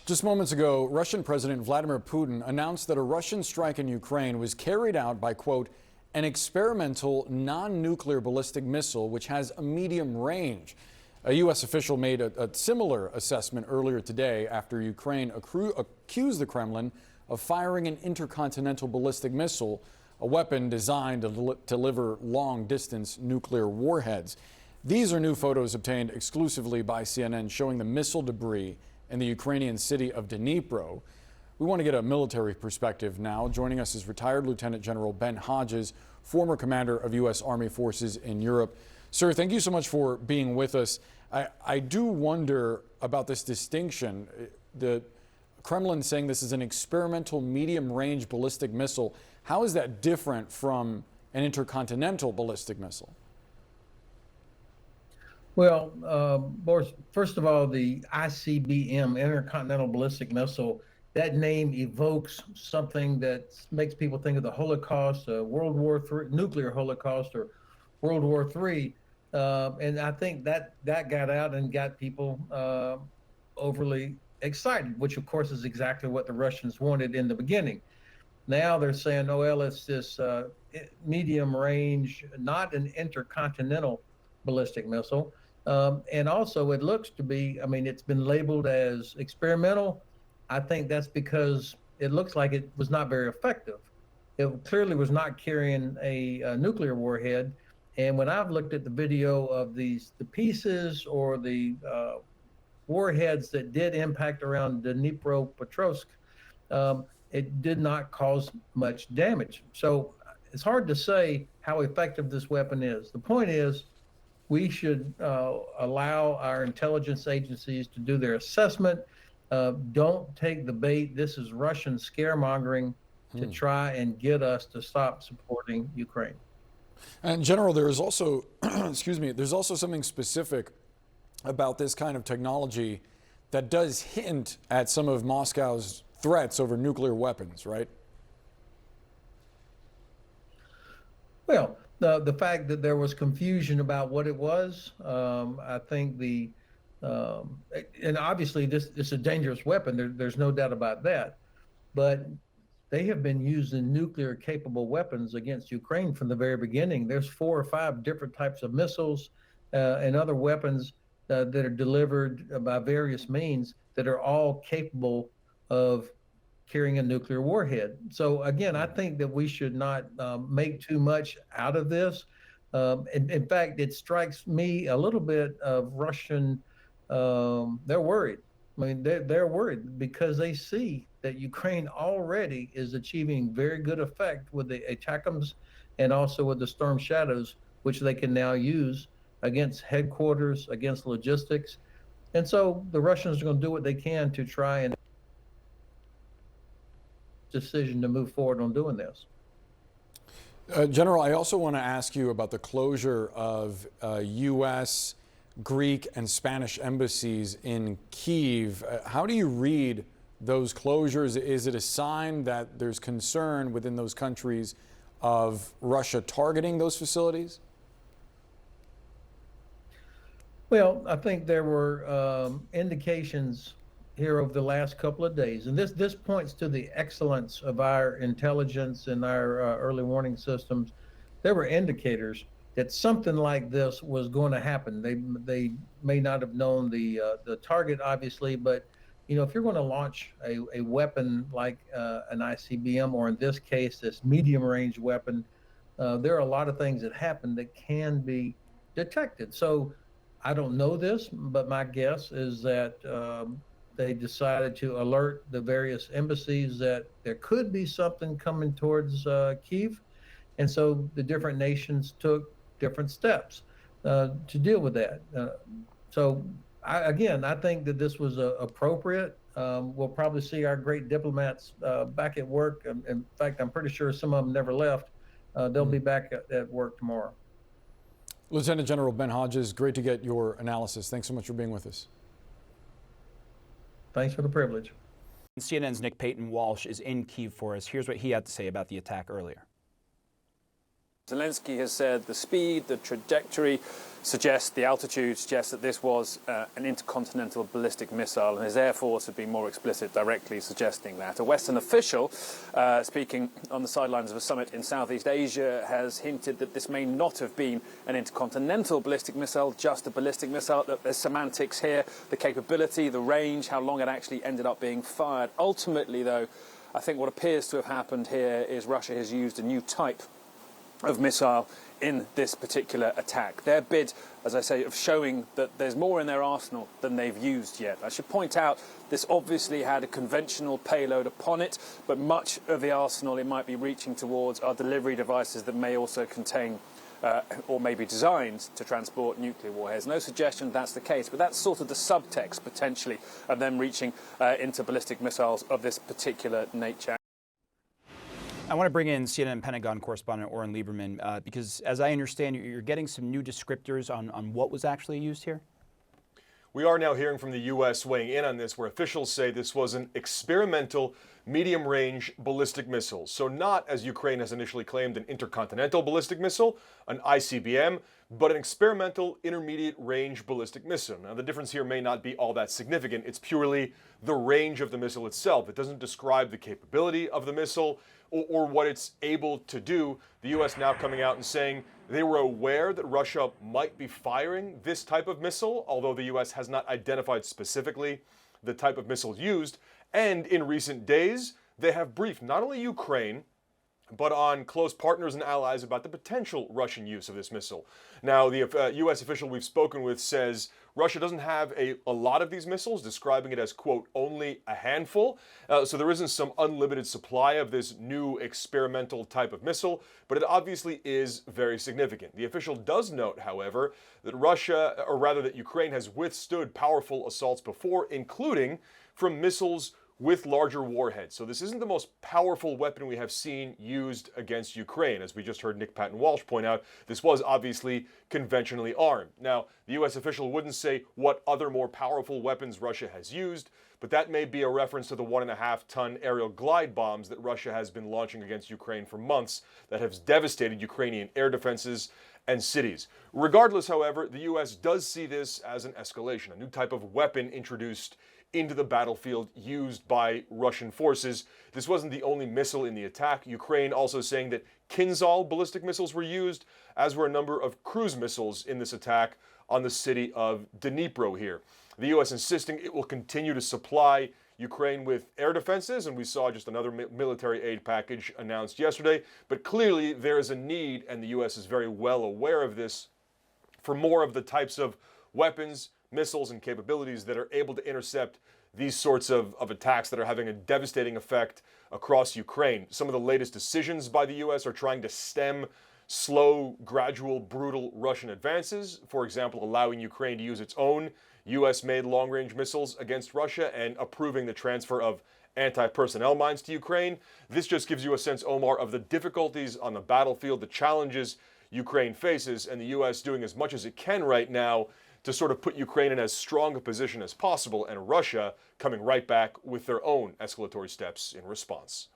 Just moments ago, Russian President Vladimir Putin announced that a Russian strike in Ukraine was carried out by, quote, an experimental non-nuclear ballistic missile which has a medium range. A U.S. official made a similar assessment earlier today after Ukraine accused the Kremlin of firing an intercontinental ballistic missile, a weapon designed to deliver long-distance nuclear warheads. These are new photos obtained exclusively by CNN showing the missile debris in the Ukrainian city of Dnipro. We want to get a military perspective now. Joining us is retired Lieutenant General Ben Hodges, former commander of U.S. Army forces in Europe. Sir, thank you so much for being with us. I do wonder about this distinction. The Kremlin saying this is an experimental medium-range ballistic missile. How is that different from an intercontinental ballistic missile? Well, Boris, first of all, the ICBM, Intercontinental Ballistic Missile, that name evokes something that makes people think of the Holocaust, World War III, nuclear Holocaust, or World War III. And I think that got out and got people overly excited, which of course is exactly what the Russians wanted in the beginning. Now they're saying, oh, well, it's this medium range, not an intercontinental ballistic missile. And also it looks to be, I mean, it's been labeled as experimental. I think that's because it looks like it was not very effective. It clearly was not carrying a nuclear warhead. And when I've looked at the video of the pieces or the warheads that did impact around Dnipropetrovsk, it did not cause much damage. So it's hard to say how effective this weapon is. The point is, we should allow our intelligence agencies to do their assessment. Don't take the bait. This is Russian scaremongering to try and get us to stop supporting Ukraine. And General, there is also, excuse me, there's also something specific about this kind of technology that does hint at some of Moscow's threats over nuclear weapons, right? Well, the fact that there was confusion about what it was, I think and obviously this is a dangerous weapon. There's no doubt about that. But they have been using nuclear capable weapons against Ukraine from the very beginning. There's 4 or 5 different types of missiles and other weapons that are delivered by various means that are all capable of carrying a nuclear warhead. So again, I think that we should not make too much out of this. In fact, it strikes me a little bit of Russian, they're worried. I mean, they're worried because they see that Ukraine already is achieving very good effect with the ATACMS and also with the Storm Shadows, which they can now use against headquarters, against logistics. And so the Russians are going to do what they can to try and decision to move forward on doing this. General, I also want to ask you about the closure of U.S., Greek, and Spanish embassies in Kyiv. How do you read those closures? Is it a sign that there's concern within those countries of Russia targeting those facilities? Well, I think there were indications here over the last couple of days, and this points to the excellence of our intelligence and our early warning systems. There were indicators that something like this was going to happen. They may not have known the target, obviously, but you know, if you're going to launch a weapon like an ICBM, or in this case, this medium-range weapon, there are a lot of things that happen that can be detected. So I don't know this, but my guess is that they decided to alert the various embassies that there could be something coming towards Kyiv. And so the different nations took different steps to deal with that. So again, I think that this was appropriate. We'll probably see our great diplomats back at work. In fact, I'm pretty sure some of them never left. They'll be back at work tomorrow. Lieutenant General Ben Hodges, great to get your analysis. Thanks so much for being with us. Thanks for the privilege. CNN's Nick Payton Walsh is in Kyiv for us. Here's what he had to say about the attack earlier. Zelensky has said the speed, the trajectory suggests, the altitude suggests that this was an intercontinental ballistic missile, and his Air Force have been more explicit, directly suggesting that. A Western official, speaking on the sidelines of a summit in Southeast Asia, has hinted that this may not have been an intercontinental ballistic missile, just a ballistic missile. There's semantics here, the capability, the range, how long it actually ended up being fired. Ultimately, though, I think what appears to have happened here is Russia has used a new type of missile in this particular attack. Their bid, as I say, of showing that there's more in their arsenal than they've used yet. I should point out this obviously had a conventional payload upon it, but much of the arsenal it might be reaching towards are delivery devices that may also contain or may be designed to transport nuclear warheads. No suggestion that's the case, but that's sort of the subtext potentially of them reaching into ballistic missiles of this particular nature. I want to bring in CNN Pentagon correspondent Oren Lieberman because, as I understand, you're getting some new descriptors on what was actually used here. We are now hearing from the U.S. weighing in on this, where officials say this was an experimental medium-range ballistic missile. So not, as Ukraine has initially claimed, an intercontinental ballistic missile, an ICBM, but an experimental intermediate-range ballistic missile. Now, the difference here may not be all that significant. It's purely the range of the missile itself. It doesn't describe the capability of the missile or what it's able to do. The U.S. now coming out and saying they were aware that Russia might be firing this type of missile, although the U.S. has not identified specifically the type of missile used. And in recent days, they have briefed not only Ukraine, but on close partners and allies about the potential Russian use of this missile. Now, the U.S. official we've spoken with says Russia doesn't have a lot of these missiles, describing it as, quote, only a handful. So there isn't some unlimited supply of this new experimental type of missile, but it obviously is very significant. The official does note, however, that Russia, or rather that Ukraine, has withstood powerful assaults before, including from missiles with larger warheads. So this isn't the most powerful weapon we have seen used against Ukraine. As we just heard Nick Patton Walsh point out, this was obviously conventionally armed. Now, the U.S. official wouldn't say what other more powerful weapons Russia has used, but that may be a reference to the 1.5-ton aerial glide bombs that Russia has been launching against Ukraine for months that have devastated Ukrainian air defenses and cities. Regardless, however, the U.S. does see this as an escalation, a new type of weapon introduced into the battlefield used by Russian forces. This wasn't the only missile in the attack. Ukraine also saying that Kinzhal ballistic missiles were used, as were a number of cruise missiles in this attack on the city of Dnipro here. The U.S. insisting it will continue to supply Ukraine with air defenses, and we saw just another military aid package announced yesterday. But clearly there is a need, and the U.S. is very well aware of this, for more of the types of weapons, missiles, and capabilities that are able to intercept these sorts of attacks that are having a devastating effect across Ukraine. Some of the latest decisions by the U.S. are trying to stem slow, gradual, brutal Russian advances. For example, allowing Ukraine to use its own U.S.-made long-range missiles against Russia and approving the transfer of anti-personnel mines to Ukraine. This just gives you a sense, Omar, of the difficulties on the battlefield, the challenges Ukraine faces, and the U.S. doing as much as it can right now to sort of put Ukraine in as strong a position as possible, and Russia coming right back with their own escalatory steps in response.